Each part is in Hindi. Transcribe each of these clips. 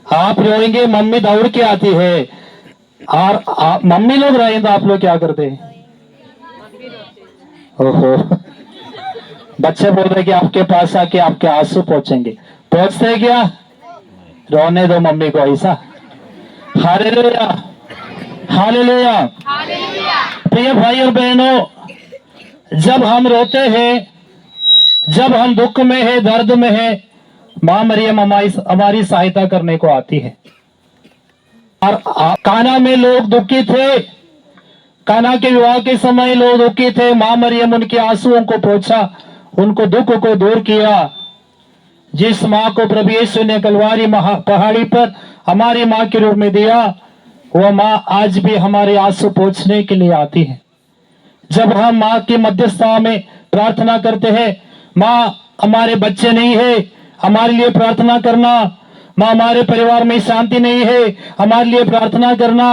आप रोएंगे, मम्मी दौड़ के आती है, और मम्मी लोग रोएंगे तो आप लोग क्या करते हैं? ओहो, बच्चे बोल रहे कि आपके पास आके आपके आंसू पहुंचेंगे, पहुंचते हैं क्या? रोने दो मम्मी को, ऐसा। Hallelujah, hallelujah. प्रिय भाई और बहनों, जब हम रोते हैं, जब हम दुख में है, दर्द में है, मां मरियम हमारी सहायता करने को आती है। और काना में लोग दुखी थे, काना के विवाह के समय लोग दुखी थे, मां मरियम उनके आंसुओं को पोंछा, उनको दुख को दूर किया। जिस मां को प्रभु यीशु ने कलवारी पहाड़ी पर हमारी मां के रूप में दिया, वह मां आज भी हमारे आंसू पोंछने के लिए आती है। जब हम मां की मध्यस्थता में प्रार्थना करते हैं, मां हमारे बच्चे नहीं है, हमारे लिए प्रार्थना करना। मां हमारे परिवार में शांति नहीं है, हमारे लिए प्रार्थना करना।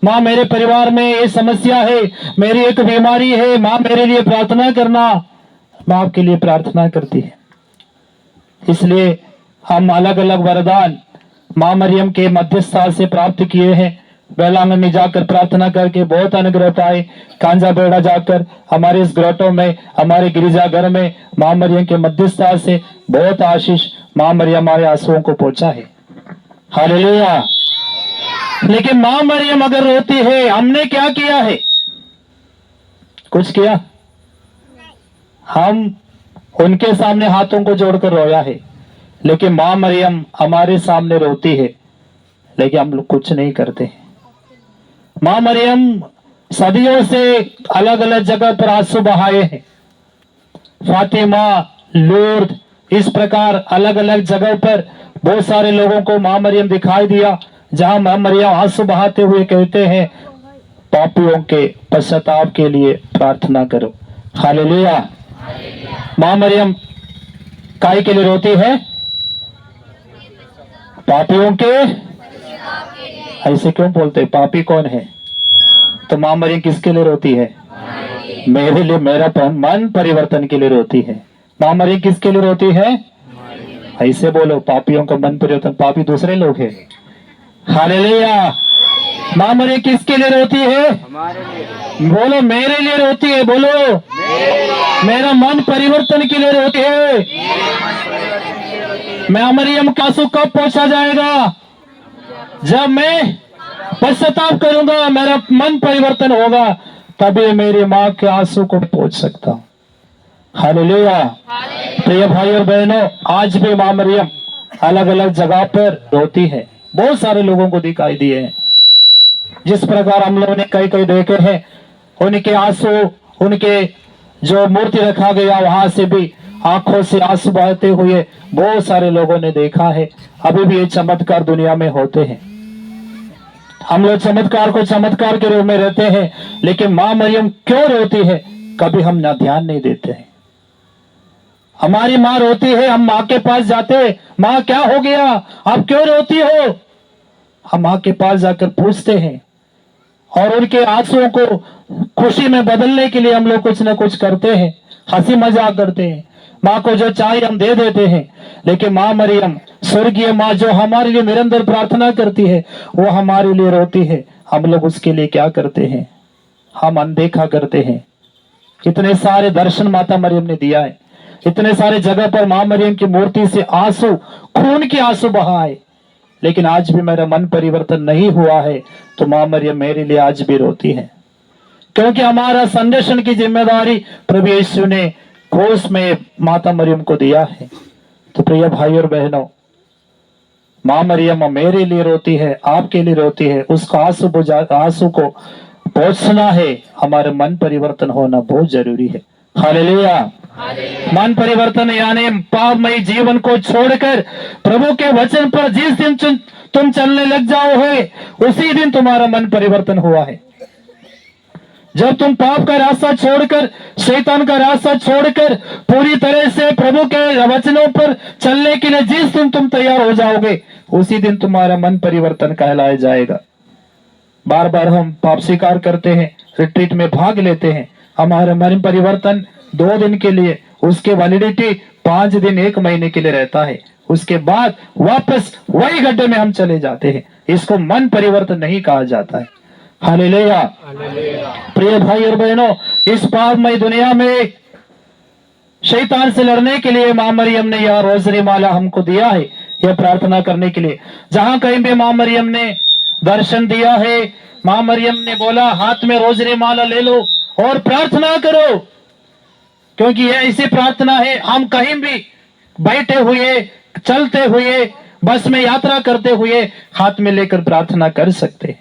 मां मेरे परिवार में ये समस्या है, मेरी एक बीमारी है, मां मेरे लिए प्रार्थना करना। मां आपके लिए प्रार्थना करती है। इसलिए हम अलग अलग वरदान मां मरियम के मध्यस्थता से प्राप्त किए हैं। बेलांगन में जाकर प्रार्थना करके बहुत अनुग्रह पाए। कांजा बेड़ा जाकर हमारे इस ग्रोटों में, हमारे गिरिजाघर में मां मरियम के मध्यस्थता से बहुत आशीष मां मरियम हमारे आंसुओं को पहुंचा है। हालेलुया। लेकिन मां मरियम अगर रोती है, हमने क्या किया है? कुछ किया? हम उनके सामने हाथों को जोड़कर रोया है, लेकिन मां मरियम हमारे सामने रोती है, लेकिन हम लोग कुछ नहीं करते। मां मरियम सदियों से अलग अलग जगह पर आंसू बहाए हैं। फातिमा, लूर्द, इस प्रकार अलग अलग जगह पर बहुत सारे लोगों को मां मरियम दिखाई दिया, जहां मां मरियम आंसू बहाते हुए कहते हैं, पापियों के पश्चाताप के लिए प्रार्थना करो। हालेलुया। मां मरियम काय के लिए रोती है? पापियों के। ऐसे क्यों बोलते? पापी कौन है? तो मां मरियम किसके लिए रोती है? मेरे लिए, मेरा मन परिवर्तन के लिए रोती है। मां मरियम किसके लिए रोती है? ऐसे बोलो, पापियों का मन परिवर्तन। पापी दूसरे लोग हैं। हालेलुया। मां मरियम किसके लिए रोती है? बोलो, मेरे लिए रोती है। बोलो, मेरा मन परिवर्तन के लिए रोती है। मां मरियम का आंसू कब पहुंचा जाएगा? जब मैं पश्चाताप करूंगा, मेरा मन परिवर्तन होगा, तभी मेरी मां के आंसू को पहुंच सकता हूं। हालेलुया। प्रिय भाई और बहनों, आज भी मां मरियम अलग अलग जगह पर रोती है। बहुत सारे लोगों को दिखाई दिए हैं। जिस प्रकार हम लोगों ने कई कई देखे हैं, उनके आंसू, उनके जो मूर्ति रखा गया वहां से भी आंखों से आंसू बहते हुए बहुत सारे लोगों ने देखा है। अभी भी ये चमत्कार दुनिया में होते हैं। हम लोग चमत्कार को चमत्कार के रूप में रहते हैं, लेकिन मां मरियम क्यों रोती है, कभी हम ना ध्यान नहीं देते हैं। हमारी मां रोती है, हम मां के पास जाते, मां क्या हो गया, आप क्यों रोती हो? हम मां के पास जाकर पूछते हैं, और उनके आंसुओं को खुशी में बदलने के लिए हम लोग कुछ न कुछ करते हैं, हंसी मजाक करते हैं। मां को जो चाहिए हम दे देते हैं, लेकिन मां मरियम, स्वर्गीय मां, जो हमारे लिए निरंतर प्रार्थना करती है, वो हमारे लिए रोती है। हम लोग उसके लिए क्या करते हैं? हम अनदेखा करते हैं। इतने सारे दर्शन माता मरियम ने दिया है, इतने सारे जगह पर मां मरियम की मूर्ति से आंसू, खून के आंसू बहाए, लेकिन आज भी मेरा मन परिवर्तन नहीं हुआ है। तो मां मरियम मेरे लिए आज भी रोती है, क्योंकि हमारा संरक्षण की जिम्मेदारी प्रभु यीशु ने क्रूस में माता मरियम को दिया है। तो प्रिय भाई और बहनों, मां मरियम मेरे लिए रोती है, आपके लिए रोती है। उसका आंसू को पहुंचना है, हमारे मन परिवर्तन होना बहुत जरूरी है। हालेलुया। मन परिवर्तन यानी पापमय जीवन को छोड़कर प्रभु के वचन पर जिस दिन तुम चलने लग जाओ है, उसी दिन तुम्हारा मन परिवर्तन हुआ है। जब तुम पाप का रास्ता छोड़कर, शैतान का रास्ता छोड़कर पूरी तरह से प्रभु के वचनों पर चलने के लिए जिस दिन तुम तैयार हो जाओगे, उसी दिन तुम्हारा मन परिवर्तन कहलाया जाएगा। बार बार हम पाप स्वीकार करते हैं, रिट्रीट में भाग लेते हैं, हमारा मन परिवर्तन 2 दिन के लिए, उसके वैलिडिटी 5 दिन 1 महीने के लिए रहता है। उसके बाद वापस वही गड्ढे में हम चले जाते हैं। इसको मन परिवर्तन नहीं कहा जाता है। हालेलुया। प्रिय भाई और बहनों, इस पापमय दुनिया में शैतान से लड़ने के लिए मां मरियम ने यह रोजरी माला हमको दिया है, यह प्रार्थना करने के लिए। जहां कहीं भी मां मरियम ने दर्शन दिया है, मां मरियम ने बोला हाथ में रोजरी माला ले लो और प्रार्थना करो, क्योंकि यह ऐसी प्रार्थना है हम कहीं भी बैठे हुए, चलते हुए, बस में यात्रा करते हुए हाथ में लेकर प्रार्थना कर सकते।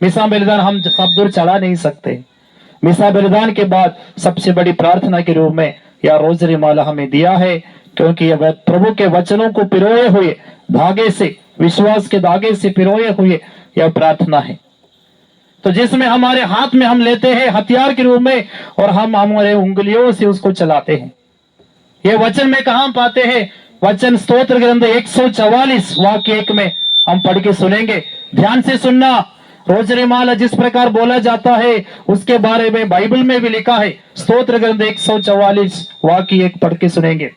मिसा बलिदान हम सब दूर चढ़ा नहीं सकते। मिसा बलिदान के बाद सबसे बड़ी प्रार्थना के रूप में यह रोजरी माला हमें दिया है, क्योंकि यह प्रभु के वचनों को पिरोए हुए धागे से, विश्वास के धागे से पिरोए हुए यह प्रार्थना है। तो जिसमें हमारे हाथ में हम लेते हैं हथियार के रूप में और हम हमारे उंगलियों से उसको चलाते हैं। ये वचन में कहां पाते हैं? वचन स्तोत्र ग्रंथ 144 वाक्य 1 में हम पढ़ के सुनेंगे। ध्यान से सुनना। रोजरी माला जिस प्रकार बोला जाता है उसके बारे में बाइबल में भी लिखा है। स्तोत्र ग्रंथ 144 वाक्य 1 पढ़ के सुनेंगे।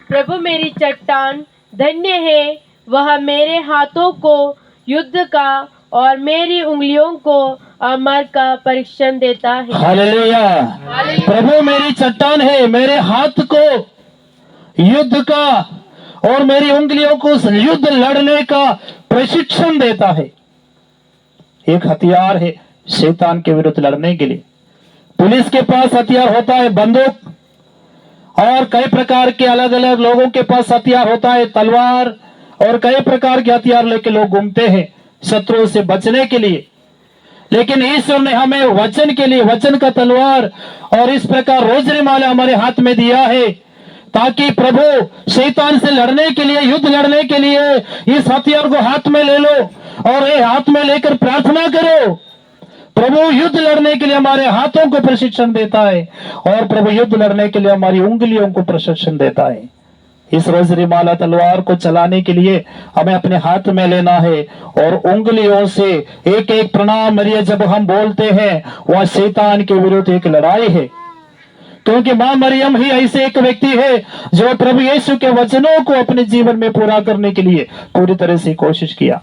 प्रभु मेरी चट्टान धन्य है, वह मेरे हाथों को युद्ध का और मेरी उंगलियों को अमर का परीक्षण देता है। हालेलुया। प्रभु मेरी चट्टान है, मेरे हाथ को युद्ध का और मेरी उंगलियों को युद्ध लड़ने का प्रशिक्षण देता है। एक हथियार है शैतान के विरुद्ध लड़ने के लिए। पुलिस के पास हथियार होता है बंदूक, और कई प्रकार के अलग अलग लोगों के पास हथियार होता है तलवार, और कई प्रकार के हथियार लेके लोग घूमते हैं शत्रुओं से बचने के लिए। लेकिन ईश्वर ने हमें वचन के लिए वचन का तलवार और इस प्रकार रोजरी माला हमारे हाथ में दिया है, ताकि प्रभु शैतान से लड़ने के लिए, युद्ध लड़ने के लिए इस हथियार को हाथ में ले लो और ये हाथ में लेकर प्रार्थना करो। प्रभु युद्ध लड़ने के लिए हमारे हाथों को प्रशिक्षण देता है और प्रभु युद्ध लड़ने के लिए हमारी उंगलियों को प्रशिक्षण देता है। इस रोजरी माला तलवार को चलाने के लिए हमें अपने हाथ में लेना है और उंगलियों से एक एक प्रणाम मरिया जब हम बोलते हैं, वह शैतान के विरुद्ध एक लड़ाई है। क्योंकि मां मरियम ही ऐसे एक व्यक्ति है जो प्रभु यीशु के वचनों को अपने जीवन में पूरा करने के लिए पूरी तरह से कोशिश किया।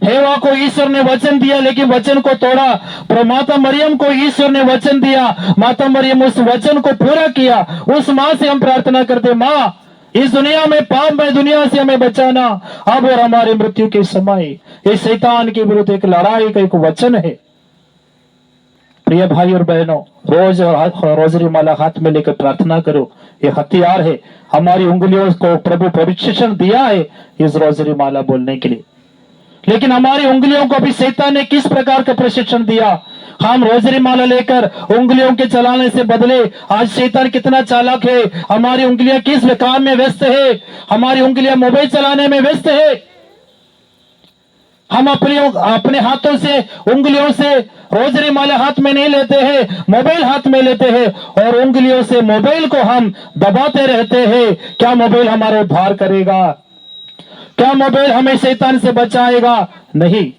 हेवा को ईश्वर ने वचन दिया लेकिन वचन को तोड़ा, पर माता मरियम को ईश्वर ने वचन दिया, माता मरियम उस वचन को पूरा किया। उस मां से हम प्रार्थना करते, मां इस दुनिया में पापमय दुनिया से हमें बचाना अब और हमारी मृत्यु के समय। इस शैतान के विरुद्ध एक लड़ाई का एक वचन है। प्रिय भाई और बहनों, रोज और रोजरी माला हाथ में लेकर प्रार्थना करो। ये हथियार है, हमारी उंगलियों को प्रभु प्रशिक्षण दिया है इस रोजरी माला बोलने के लिए। लेकिन हमारी उंगलियों को अभी शैतान ने किस प्रकार का प्रशिक्षण दिया? हम रोजरी माला लेकर उंगलियों के चलाने से बदले आज शैतान कितना चालाक है। हमारी उंगलियां किस काम में व्यस्त है? हमारी उंगलियां मोबाइल चलाने में व्यस्त है। हम अपने हाथों से, उंगलियों से रोजरी माला हाथ में नहीं लेते हैं, मोबाइल हाथ में लेते हैं और उंगलियों से मोबाइल को हम दबाते रहते हैं। क्या मोबाइल हमारा उद्धार करेगा? क्या मोबाइल हमें शैतान से बचाएगा? नहीं।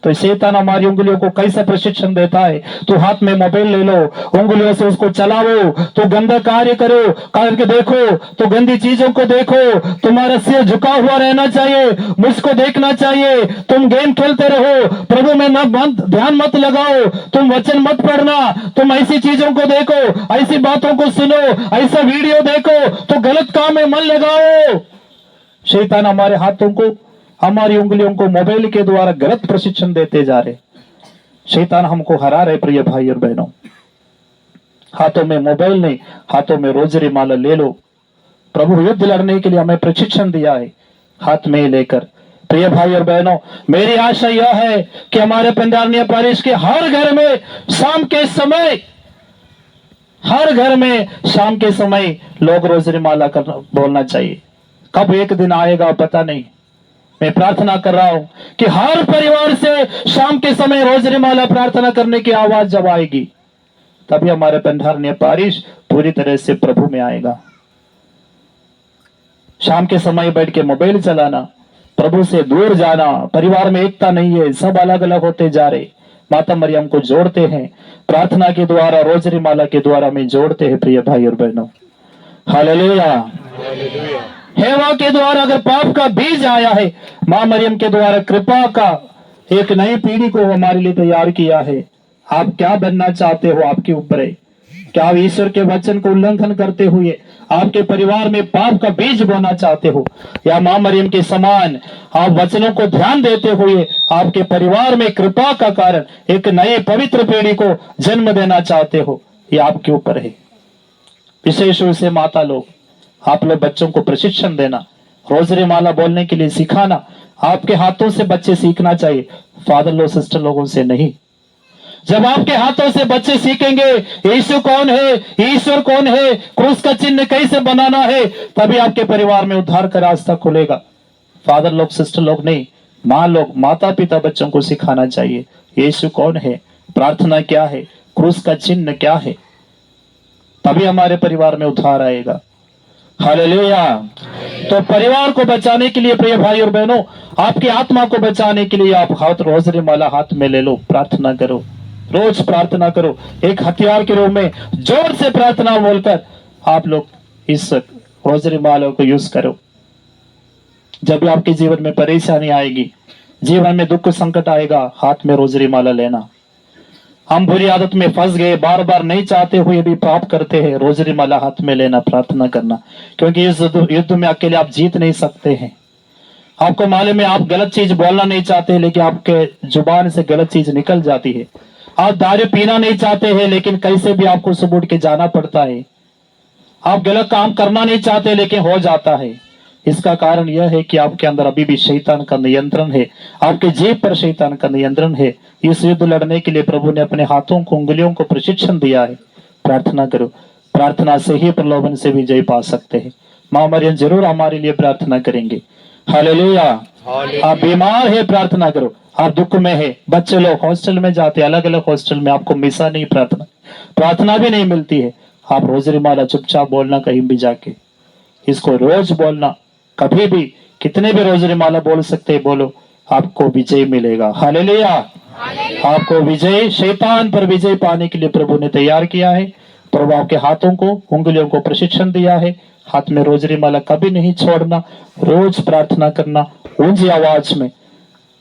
तो शैतान हमारी उंगलियों को कैसा प्रशिक्षण देता है? तो हाथ में मोबाइल ले लो, उंगलियों से उसको चलाओ, तो गंदा कार्य करो, करके देखो, तो गंदी चीजों को देखो, तुम्हारा सिर झुका हुआ रहना चाहिए, मुझको देखना चाहिए, तुम गेम खेलते रहो, प्रभु में ध्यान मत लगाओ, तुम वचन मत पढ़ना, तुम ऐसी चीजों को देखो, ऐसी बातों को सुनो, ऐसा वीडियो देखो, तो गलत काम में मन लगाओ। शैतान हमारे हाथों को, हमारी उंगलियों को मोबाइल के द्वारा गलत प्रशिक्षण देते जा रहे। शैतान हमको हरा रहे। प्रिय भाई और बहनों, हाथों में मोबाइल नहीं, हाथों में रोजरी माला ले लो। प्रभु युद्ध लड़ने के लिए हमें प्रशिक्षण दिया है हाथ में लेकर। प्रिय भाई और बहनों, मेरी आशा यह है कि हमारे पंडारनिया पारिश के हर घर में शाम के समय, हर घर में शाम के समय लोग रोजरी माला करना बोलना चाहिए। कब एक दिन आएगा पता नहीं। मैं प्रार्थना कर रहा हूं कि हर परिवार से शाम के समय रोजरी माला प्रार्थना करने की आवाज जब आएगी, तभी हमारे पंडारनिया पारिश पूरी तरह से प्रभु में आएगा। शाम के समय बैठ के मोबाइल चलाना, प्रभु से दूर जाना, परिवार में एकता नहीं है, सब अलग अलग होते जा रहे। माता मरियम को जोड़ते हैं प्रार्थना के द्वारा, रोजरी माला के द्वारा में जोड़ते हैं। प्रिय भाई और बहनों, हालेलुया। हेवा के द्वारा अगर पाप का बीज आया है, मां मरियम के द्वारा कृपा का एक नई पीढ़ी को हमारे लिए तैयार किया है। आप क्या बनना चाहते हो, आपके ऊपर है। क्या आप ईश्वर के वचन को उल्लंघन करते हुए आपके परिवार में पाप का बीज बोना चाहते हो, या मां मरियम के समान आप वचनों को ध्यान देते हुए आपके परिवार में कृपा का कारण एक नए पवित्र पीढ़ी को जन्म देना चाहते हो, ये आपके ऊपर है। विशेष रूप से माता लोग, आप लोग बच्चों को प्रशिक्षण देना, रोजरी माला बोलने के लिए सिखाना, आपके हाथों से बच्चे सीखना चाहिए, फादर लोग सिस्टर लोगों से नहीं। जब आपके हाथों से बच्चे सीखेंगे यीशु कौन है, ईश्वर कौन है, क्रूस का चिन्ह कैसे बनाना है, तभी आपके परिवार में उद्धार का रास्ता खुलेगा। फादर लोग सिस्टर लोग नहीं, माँ लोग, माता पिता बच्चों को सिखाना चाहिए यीशु कौन है, प्रार्थना क्या है, क्रूस का चिन्ह क्या है, तभी हमारे परिवार में उद्धार आएगा। हालेलुया। तो परिवार को बचाने के लिए प्रिय भाई और बहनों, आपकी आत्मा को बचाने के लिए आप हाथ रोजरी माला हाथ में ले लो, प्रार्थना करो, रोज प्रार्थना करो। एक हथियार के रूप में जोर से प्रार्थना बोलकर आप लोग इस रोजरी माला को यूज करो। जब भी आपके जीवन में परेशानी आएगी, जीवन में दुख संकट आएगा, हाथ में रोजरी माला लेना। हम बुरी आदत में फंस गए, बार बार नहीं चाहते हुए भी पाप करते हैं, रोजरी माला हाथ में लेना, प्रार्थना करना, क्योंकि इस युद्ध में अकेले आप जीत नहीं सकते हैं। आपको मालूम है, आप गलत चीज बोलना नहीं चाहते, लेकिन आपके जुबान से गलत चीज निकल जाती है। आप दारू पीना नहीं चाहते हैं, लेकिन कैसे भी आपको सुबह उठ के जाना पड़ता है। आप गलत काम करना नहीं चाहते, लेकिन हो जाता है। इसका कारण यह है कि आपके अंदर अभी भी शैतान का नियंत्रण है, आपके जीभ पर शैतान का नियंत्रण है। इस युद्ध लड़ने के लिए प्रभु ने अपने हाथों को, उंगलियों को प्रशिक्षण दिया है। प्रार्थना करो, प्रार्थना से ही प्रलोभन से विजय पा सकते हैं। मां मरियम जरूर हमारे लिए प्रार्थना करेंगे। हालेलुया। आप बीमार है, प्रार्थना करो। आप दुख में है, बच्चे लोग हॉस्टल में जाते, अलग अलग हॉस्टल में, आपको मिसा नहीं प्रार्थना, प्रार्थना भी नहीं मिलती है। आप रोजरी माला चुपचाप बोलना, कहीं भी जाके इसको रोज बोलना, कभी भी कितने भी रोजरी माला बोल सकते, बोलो, आपको विजय मिलेगा। हालेलुया। आपको विजय, शैतान पर विजय पाने के लिए प्रभु ने तैयार किया है। प्रभु आपके हाथों को, उंगलियों को प्रशिक्षण दिया है। हाथ में रोजरी माला कभी नहीं छोड़ना, रोज प्रार्थना करना ऊंची आवाज में।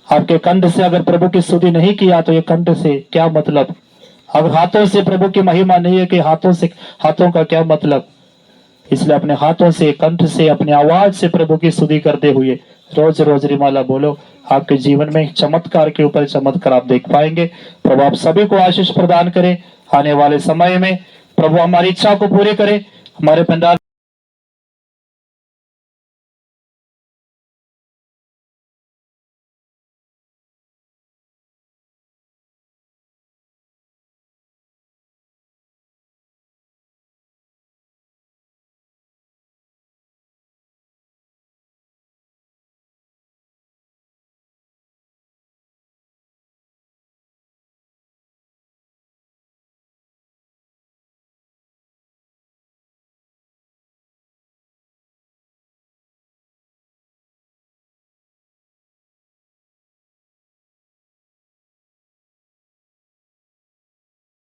आपके कंठ से अगर प्रभु की स्तुति नहीं किया तो ये कंठ से क्या मतलब, अगर हाथों से प्रभु की महिमा नहीं है कि हाथों का क्या मतलब। इसलिए अपने हाथों से, कंठ से, अपनी आवाज से प्रभु की स्तुति करते हुए रोज रोजरी माला बोलो। आपके जीवन में चमत्कार के ऊपर चमत्कार आप देख पाएंगे। प्रभु आप सभी को आशीष प्रदान करे। आने वाले समय में प्रभु हमारी इच्छा को पूरी करे। हमारे पंडाल